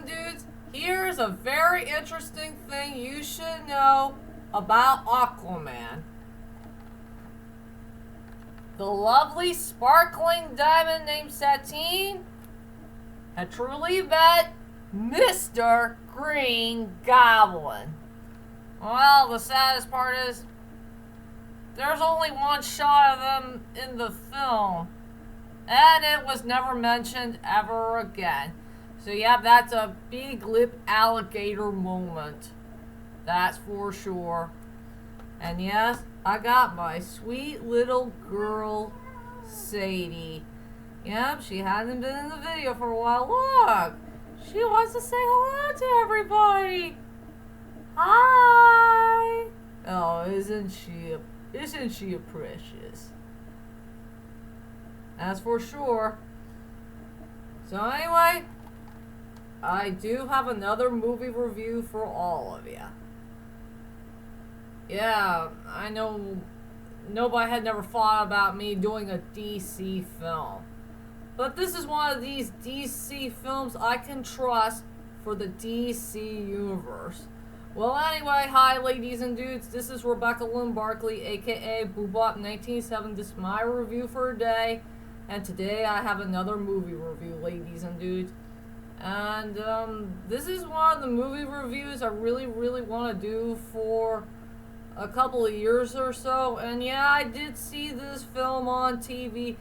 and dudes, here's a very interesting thing you should know about Aquaman. The lovely sparkling diamond named Satine had truly met Mr. Green Goblin. Well, the saddest part is there's only one shot of them in the film, and it was never mentioned ever again. So yeah, that's a big lip alligator moment. That's for sure. And yes, I got my sweet little girl, Sadie. Yep, she hasn't been in the video for a while. Look, she wants to say hello to everybody. Hi. Oh, isn't she a precious? That's for sure. So anyway, I do have another movie review for all of you. Yeah, I know nobody had never thought about me doing a DC film. But this is one of these DC films I can trust for the DC universe. Well, anyway, hi ladies and dudes, this is Rebecca Lynn Barkley, aka Boobop1970. This is my review for today. And today I have another movie review, ladies and dudes. And this is one of the movie reviews I really want to do for a couple of years or so. And yeah, I did see this film on TV,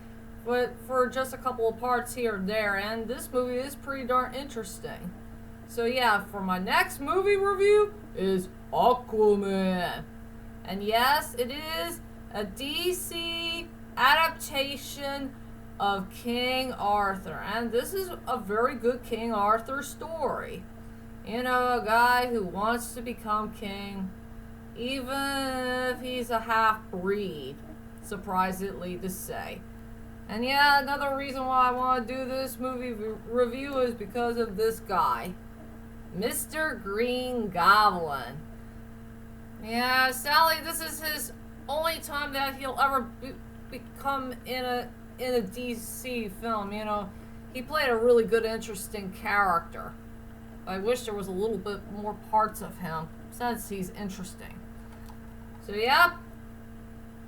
but for just a couple of parts here and there. And this movie is pretty darn interesting. So yeah, for my next movie review is Aquaman. And yes, it is a DC adaptation of King Arthur. And this is a very good King Arthur story. You know, a guy who wants to become king, even if he's a half-breed, surprisingly to say. And yeah, another reason why I want to do this movie review is because of this guy, Mr. Green Goblin. Yeah, sadly, this is his only time that he'll ever become in a DC film. You know, he played a really good, interesting character. I wish there was a little bit more parts of him, since he's interesting. So yeah,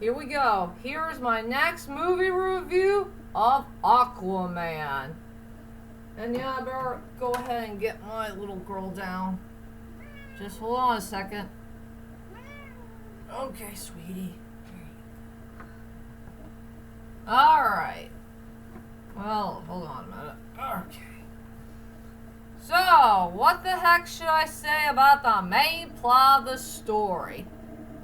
here we go. Here's my next movie review of Aquaman. And yeah, I better go ahead and get my little girl down. Just hold on a second. Okay, sweetie. Alright. Well, hold on a minute. Okay. So, what the heck should I say about the main plot of the story?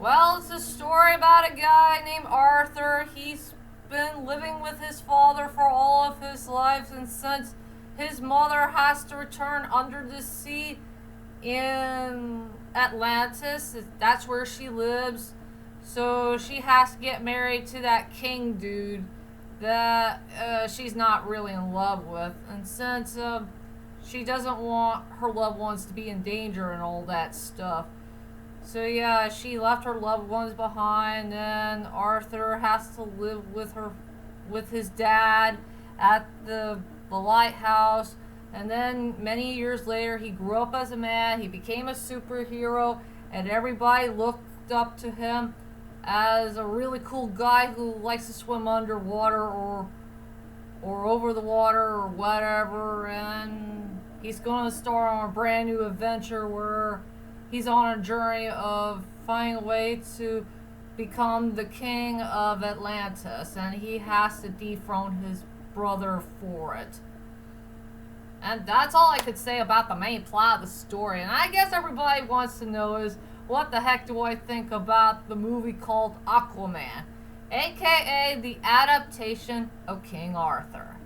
Well, it's a story about a guy named Arthur. He's been living with his father for all of his life, and since his mother has to return under the sea in Atlantis, that's where she lives, so she has to get married to that king dude that she's not really in love with. And since she doesn't want her loved ones to be in danger and all that stuff, so yeah, she left her loved ones behind, and Arthur has to live with his dad at the lighthouse. And then many years later, he grew up as a man, he became a superhero, and everybody looked up to him as a really cool guy who likes to swim underwater or over the water or whatever. And he's going to start on a brand new adventure where he's on a journey of finding a way to become the king of Atlantis, and he has to dethrone his brother for it. And that's all I could say about the main plot of the story. And I guess everybody wants to know is, what the heck do I think about the movie called Aquaman, aka the adaptation of King Arthur?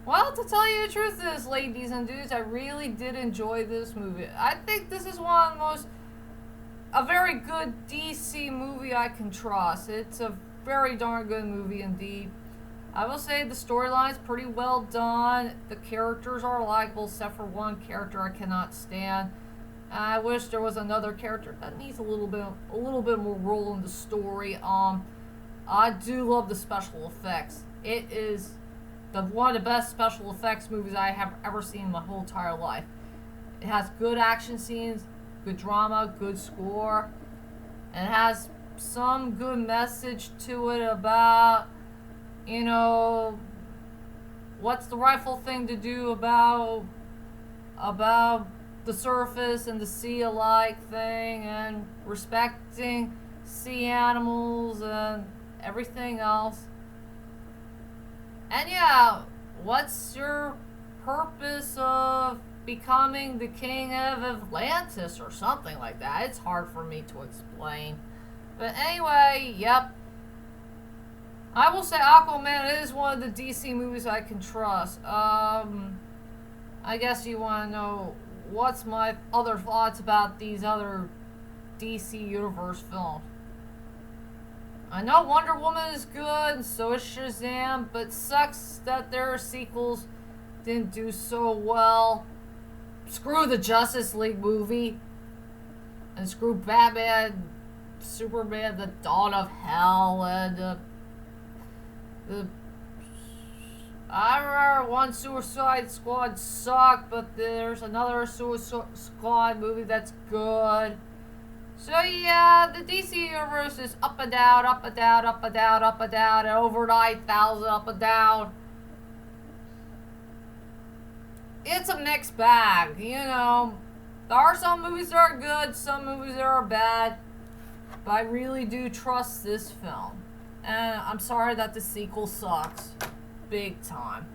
Well, to tell you the truth is, ladies and dudes, I really did enjoy this movie. I think this is a very good DC movie I can trust. It's a very darn good movie indeed. I will say the storyline's pretty well done. The characters are likable, except for one character I cannot stand. I wish there was another character that needs a little bit more role in the story. I do love the special effects. It is one of the best special effects movies I have ever seen in my whole entire life. It has good action scenes, good drama, good score, and it has some good message to it about, you know, what's the rightful thing to do about the surface and the sea alike thing, and respecting sea animals and everything else. And yeah, what's your purpose of becoming the king of Atlantis or something like that? It's hard for me to explain. But anyway, yep. I will say Aquaman is one of the DC movies I can trust. I guess you want to know what's my other thoughts about these other DC Universe films. I know Wonder Woman is good, and so is Shazam, but sucks that their sequels didn't do so well. Screw the Justice League movie. And screw Batman, Superman, The Dawn of Hell, and I remember one Suicide Squad sucked, but there's another Suicide Squad movie that's good. So yeah, the DC Universe is up and down, up and down, up and down, up and down, and over 9,000 up and down. It's a mixed bag, you know. There are some movies that are good, some movies that are bad, but I really do trust this film. And I'm sorry that the sequel sucks. Big time.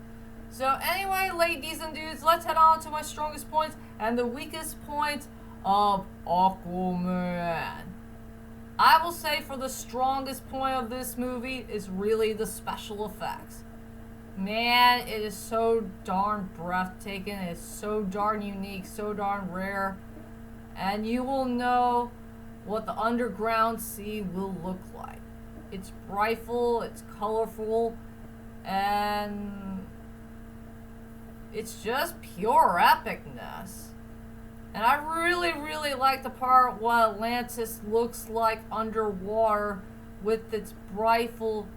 So anyway, ladies and dudes, let's head on to my strongest points and the weakest points of Aquaman. I will say for the strongest point of this movie is really the special effects. Man, it is so darn breathtaking. It's so darn unique, so darn rare. And you will know what the underground sea will look like. It's frightful, it's colorful, and it's just pure epicness. And I really, really like the part what Atlantis looks like underwater with its brightful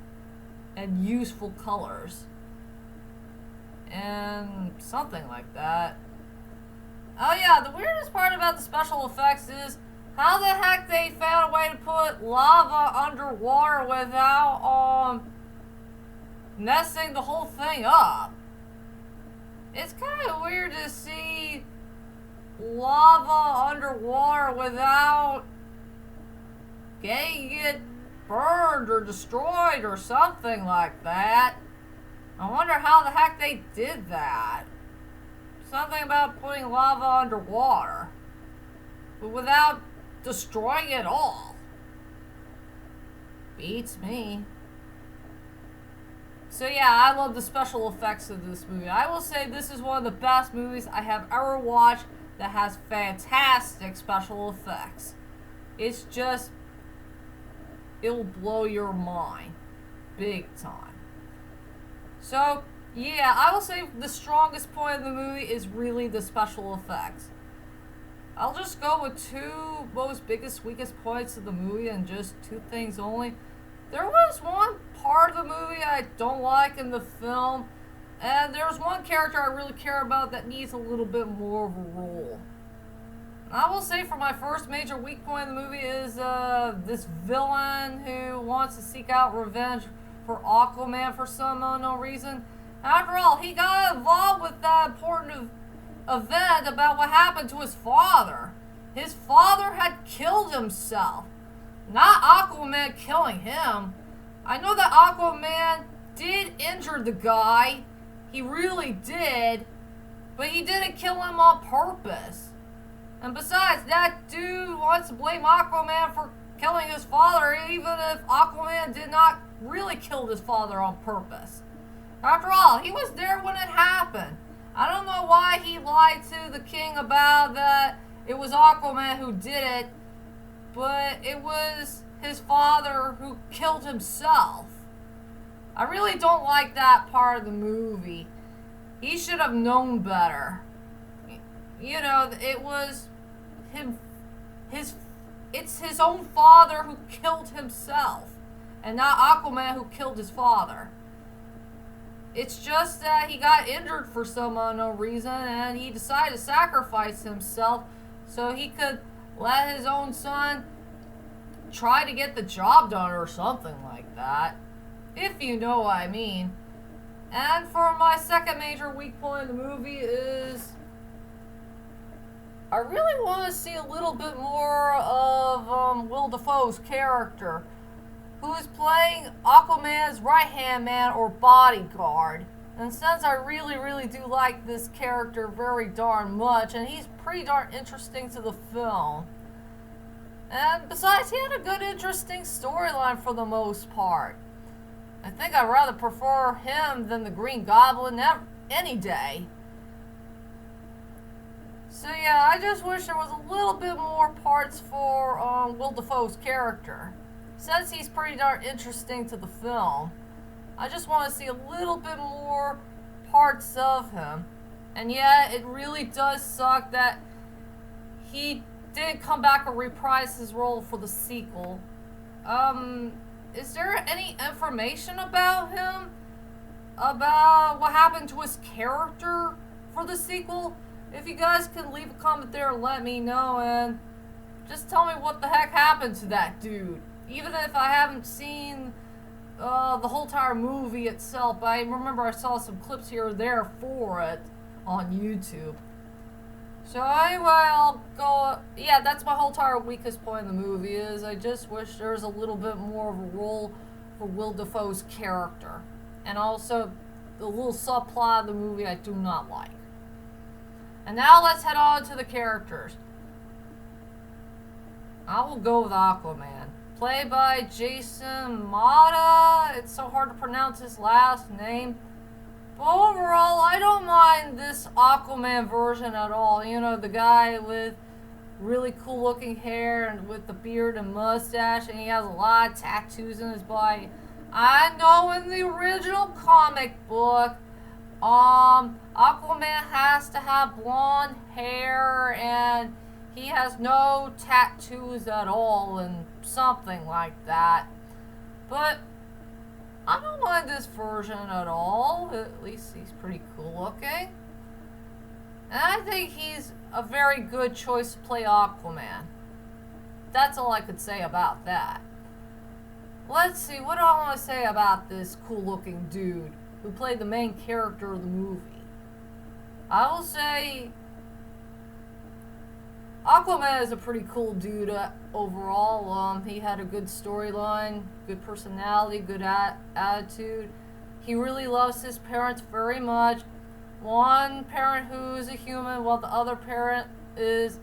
and useful colors. And something like that. Oh yeah, the weirdest part about the special effects is how the heck they found a way to put lava underwater without messing the whole thing up. It's kind of weird to see lava underwater without getting it burned or destroyed or something like that. I wonder how the heck they did that. Something about putting lava underwater, but without destroying it all. Beats me. So yeah, I love the special effects of this movie. I will say this is one of the best movies I have ever watched that has fantastic special effects. It's just, it'll blow your mind. Big time. So, yeah, I will say the strongest point of the movie is really the special effects. I'll just go with two most biggest, weakest points of the movie and just two things only. There was one part of the movie I don't like in the film, and there's one character I really care about that needs a little bit more of a role. I will say for my first major weak point in the movie is this villain who wants to seek out revenge for Aquaman for some unknown reason. After all, he got involved with that important event about what happened to his father. His father had killed himself, not Aquaman killing him. I know that Aquaman did injure the guy. He really did. But he didn't kill him on purpose. And besides, that dude wants to blame Aquaman for killing his father, even if Aquaman did not really kill his father on purpose. After all, he was there when it happened. I don't know why he lied to the king about that it was Aquaman who did it, but it was his father who killed himself. I really don't like that part of the movie. He should have known better. You know, it was him, it's his own father who killed himself, and not Aquaman who killed his father. It's just that he got injured for some unknown reason and he decided to sacrifice himself so he could let his own son try to get the job done or something like that. If you know what I mean. And for my second major weak point in the movie is I really want to see a little bit more of Will Dafoe's character, who is playing Aquaman's right-hand man or bodyguard. And since I really do like this character very darn much, and he's pretty darn interesting to the film. And besides, he had a good, interesting storyline for the most part. I think I'd rather prefer him than the Green Goblin any day. So yeah, I just wish there was a little bit more parts for Will Dafoe's character. Since he's pretty darn interesting to the film, I just want to see a little bit more parts of him. And yeah, it really does suck that he didn't come back and reprise his role for the sequel. Is there any information about him? About what happened to his character for the sequel? If you guys can leave a comment there and let me know, and just tell me what the heck happened to that dude. Even if I haven't seen the whole entire movie itself, I remember I saw some clips here or there for it on YouTube. So anyway, I'll go. Yeah, that's my whole entire weakest point in the movie is I just wish there was a little bit more of a role for Will Dafoe's character. And also, the little subplot of the movie I do not like. And now let's head on to the characters. I will go with Aquaman. Played by Jason Momoa. It's so hard to pronounce his last name. But overall, I don't mind this Aquaman version at all. You know, the guy with really cool looking hair and with the beard and mustache, and he has a lot of tattoos in his body. I know in the original comic book, Aquaman has to have blonde hair and he has no tattoos at all and something like that. But I don't mind this version at all. At least he's pretty cool looking. And I think he's a very good choice to play Aquaman. That's all I could say about that. Let's see, what do I want to say about this cool looking dude who played the main character of the movie? I will say Aquaman is a pretty cool dude overall. He had a good storyline, good personality, good attitude. He really loves his parents very much. One parent who is a human, while the other parent is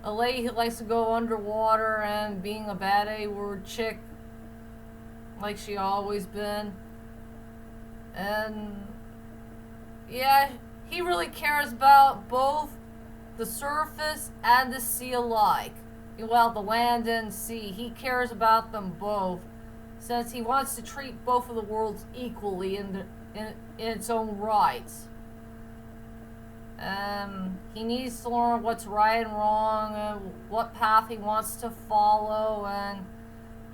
a lady who likes to go underwater and being a bad A-word chick like she always been. And yeah, he really cares about both the surface and the sea alike. Well, the land and sea. He cares about them both, since he wants to treat both of the worlds equally in its own rights. He needs to learn what's right and wrong and what path he wants to follow, and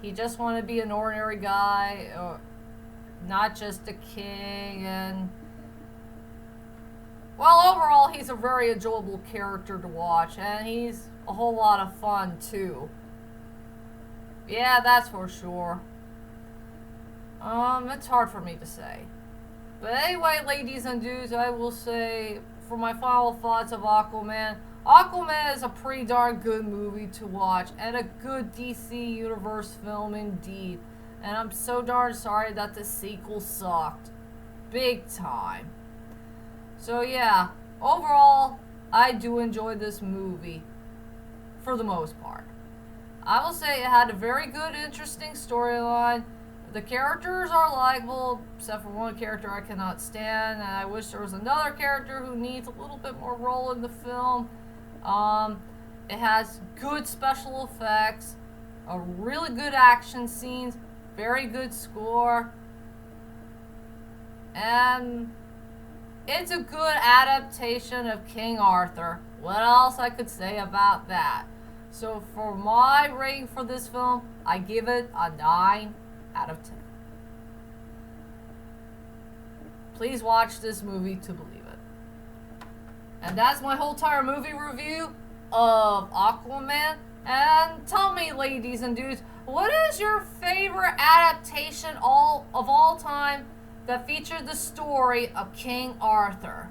he just wants to be an ordinary guy, or not just a king. And well, overall, he's a very enjoyable character to watch, and he's a whole lot of fun, too. Yeah, that's for sure. It's hard for me to say. But anyway, ladies and dudes, I will say, for my final thoughts of Aquaman, Aquaman is a pretty darn good movie to watch, and a good DC Universe film indeed. And I'm so darn sorry that the sequel sucked. Big time. So yeah, overall, I do enjoy this movie, for the most part. I will say it had a very good, interesting storyline. The characters are likable, except for one character I cannot stand, and I wish there was another character who needs a little bit more role in the film. It has good special effects, a really good action scenes, very good score, and it's a good adaptation of King Arthur. What else I could say about that? So for my rating for this film, I give it a 9 out of 10. Please watch this movie to believe it. And that's my whole entire movie review of Aquaman. And tell me, ladies and dudes, what is your favorite adaptation of all time that featured the story of King Arthur?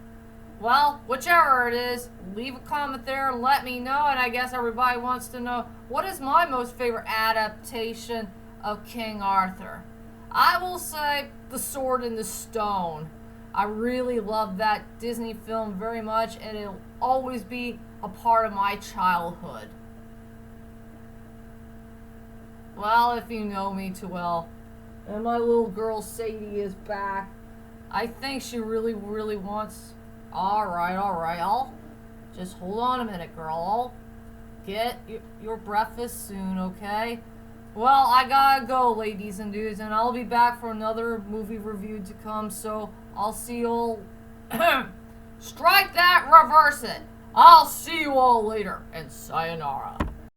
Well, whichever it is, leave a comment there and let me know. And I guess everybody wants to know, what is my most favorite adaptation of King Arthur? I will say The Sword in the Stone. I really love that Disney film very much, and it'll always be a part of my childhood. Well, if you know me too well. And my little girl Sadie is back. I think she really, really wants... Alright. I'll... Just hold on a minute, girl. I'll get your breakfast soon, okay? Well, I gotta go, ladies and dudes, and I'll be back for another movie review to come, so I'll see you all... Strike that, reverse it! I'll see you all later, and sayonara.